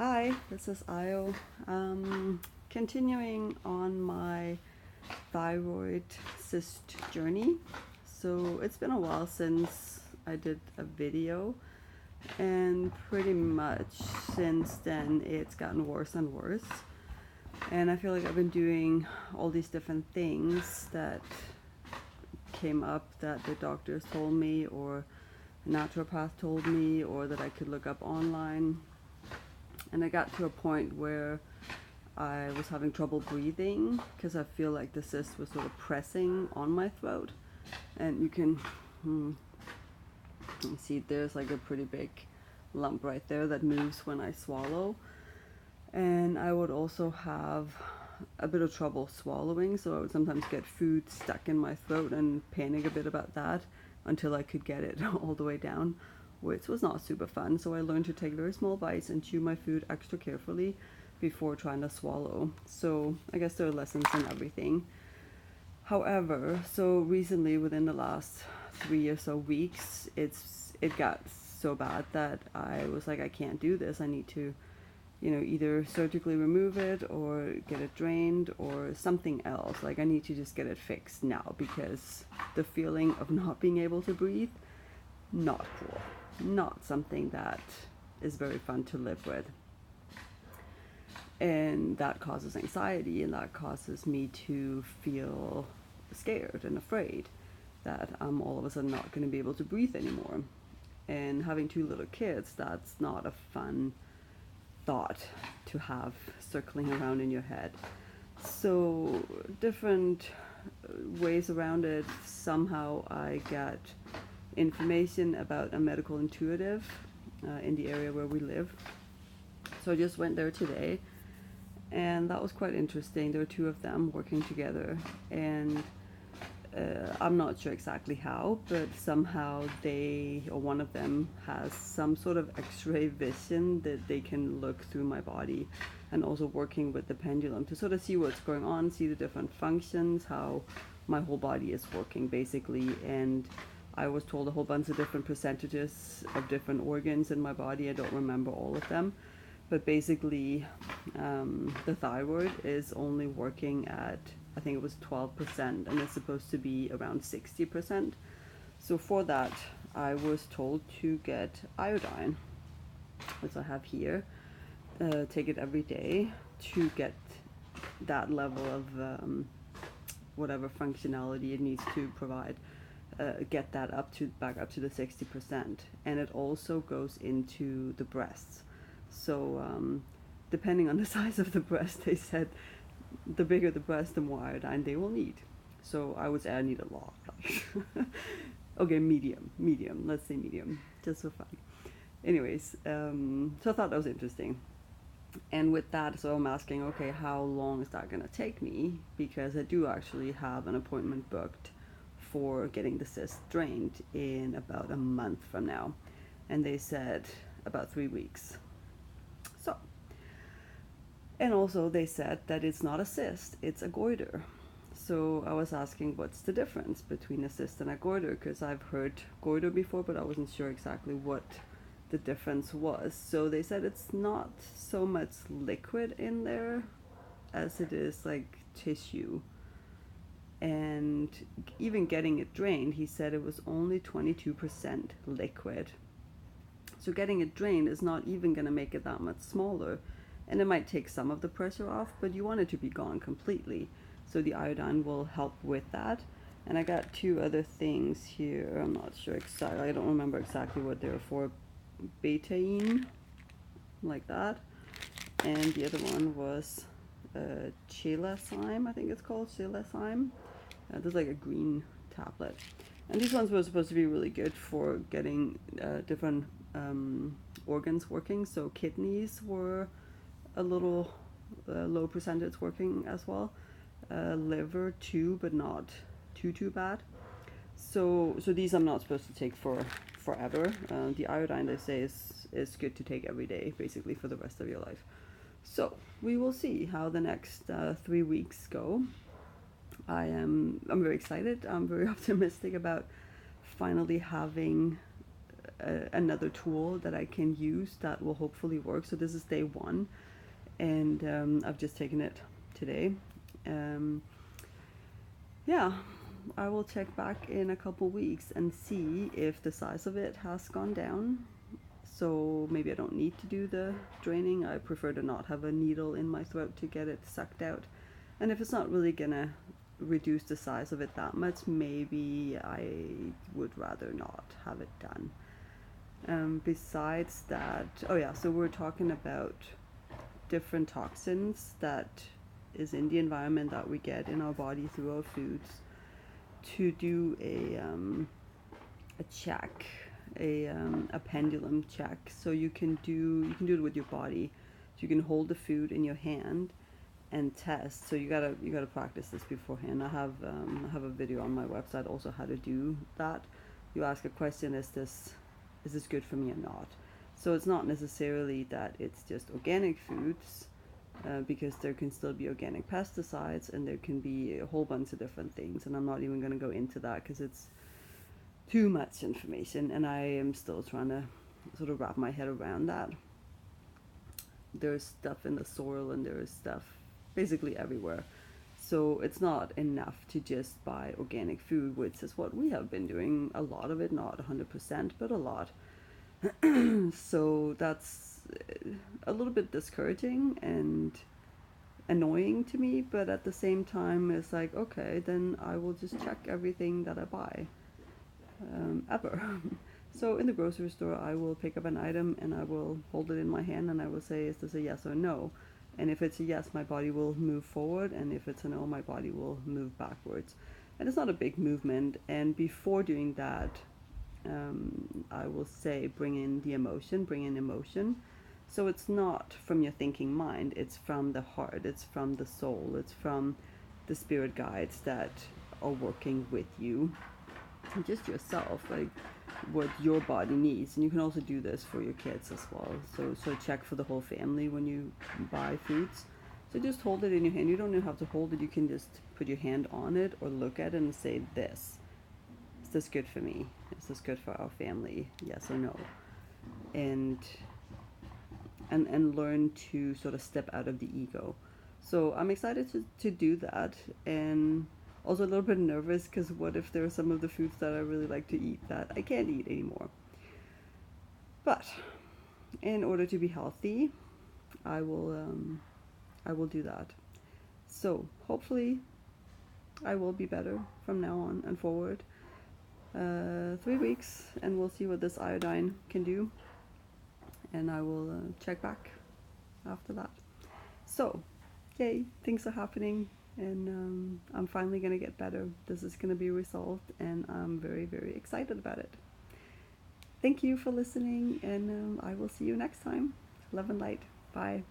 Hi, this is Io. Continuing on my thyroid cyst journey. So it's been a while since I did a video, and pretty much since then it's gotten worse and worse. And I feel like I've been doing all these different things that came up that the doctors told me, or a naturopath told me, or that I could look up online. And I got to a point where I was having trouble breathing because I feel like the cyst was sort of pressing on my throat. And you can see there's like a pretty big lump right there that moves when I swallow. And I would also have a bit of trouble swallowing, so I would sometimes get food stuck in my throat and panic a bit about that until I could get it all the way down, which was not super fun. So I learned to take very small bites and chew my food extra carefully before trying to swallow. So I guess there are lessons in everything. However, so recently, within the last 3 or so weeks, it got so bad that I was like, I can't do this. I need to, either surgically remove it or get it drained or something else. Like, I need to just get it fixed now, because the feeling of not being able to breathe, not cool. Not something that is very fun to live with. And that causes anxiety, and that causes me to feel scared and afraid that I'm all of a sudden not going to be able to breathe anymore. And having 2 little kids, that's not a fun thought to have circling around in your head. So different ways around it. Somehow I got information about a medical intuitive in the area where we live. So I just went there today, and that was quite interesting. There were 2 of them working together, and I'm not sure exactly how, but somehow one of them has some sort of x-ray vision that they can look through my body, and also working with the pendulum to sort of see what's going on, see the different functions, how my whole body is working basically. And I was told a whole bunch of different percentages of different organs in my body. I don't remember all of them, but basically the thyroid is only working at, I think it was 12%, and it's supposed to be around 60%. So for that, I was told to get iodine, which I have here. Take it every day to get that level of whatever functionality it needs to provide. Get that back up to the 60%. And it also goes into the breasts. So depending on the size of the breast, they said the bigger the breast, the more iodine they will need. So I would say I need a lot. Okay, medium, let's say medium, just for fun. Anyways, so I thought that was interesting. And with that, so I'm asking, okay, how long is that going to take me? Because I do actually have an appointment booked for getting the cyst drained in about a month from now. And they said about 3 weeks. So, and also they said that it's not a cyst, it's a goiter. So I was asking, what's the difference between a cyst and a goiter? Because I've heard goiter before, but I wasn't sure exactly what the difference was. So they said it's not so much liquid in there as it is like tissue. And even getting it drained, he said it was only 22% liquid. So getting it drained is not even going to make it that much smaller. And it might take some of the pressure off, but you want it to be gone completely. So the iodine will help with that. And I got 2 other things here. I'm not sure exactly. I don't remember exactly what they're for. Betaine, like that. And the other one was chelacime, I think it's called, chelacime. There's like a green tablet. And these ones were supposed to be really good for getting different organs working. So kidneys were a little low percentage working as well. Liver too, but not too bad. So these I'm not supposed to take for forever. The iodine, they say, is good to take every day, basically for the rest of your life. So we will see how the next 3 weeks go. I'm very excited. I'm very optimistic about finally having another tool that I can use that will hopefully work. So this is day 1, and I've just taken it today. Yeah, I will check back in a couple weeks and see if the size of it has gone down. So maybe I don't need to do the draining. I prefer to not have a needle in my throat to get it sucked out. And if it's not really gonna reduce the size of it that much, maybe I would rather not have it done. Besides that, oh yeah, so we're talking about different toxins that is in the environment that we get in our body through our foods, to do a check, a pendulum check. So you can do it with your body. So you can hold the food in your hand and test. So you gotta practice this beforehand. I have a video on my website also how to do that. You ask a question: is this good for me or not? So it's not necessarily that it's just organic foods, because there can still be organic pesticides, and there can be a whole bunch of different things. And I'm not even going to go into that because it's too much information, and I am still trying to sort of wrap my head around that. There's stuff in the soil, and there is stuff basically everywhere. So it's not enough to just buy organic food, which is what we have been doing, a lot of it, not 100%, but a lot. So that's a little bit discouraging and annoying to me, but at the same time it's like, okay, then I will just check everything that I buy, ever. So in the grocery store, I will pick up an item and I will hold it in my hand and I will say, is this a yes or no? And if it's a yes, my body will move forward, and if it's a no, my body will move backwards. And it's not a big movement. And before doing that, I will say bring in emotion. So it's not from your thinking mind, it's from the heart, it's from the soul, it's from the spirit guides that are working with you, and just yourself, like what your body needs. And you can also do this for your kids as well. So check for the whole family when you buy foods. So just hold it in your hand. You don't even have to hold it. You can just put your hand on it or look at it and say, this. Is this good for me? Is this good for our family? Yes or no? And learn to sort of step out of the ego. So I'm excited to do that, and also a little bit nervous because what if there are some of the foods that I really like to eat that I can't eat anymore? But in order to be healthy, I will do that. So hopefully I will be better from now on and forward. 3 weeks, and we'll see what this iodine can do, and I will check back after that. So yay, things are happening, and I'm finally gonna get better. This is gonna be resolved, and I'm very, very excited about it. Thank you for listening, and I will see you next time. Love and light. Bye.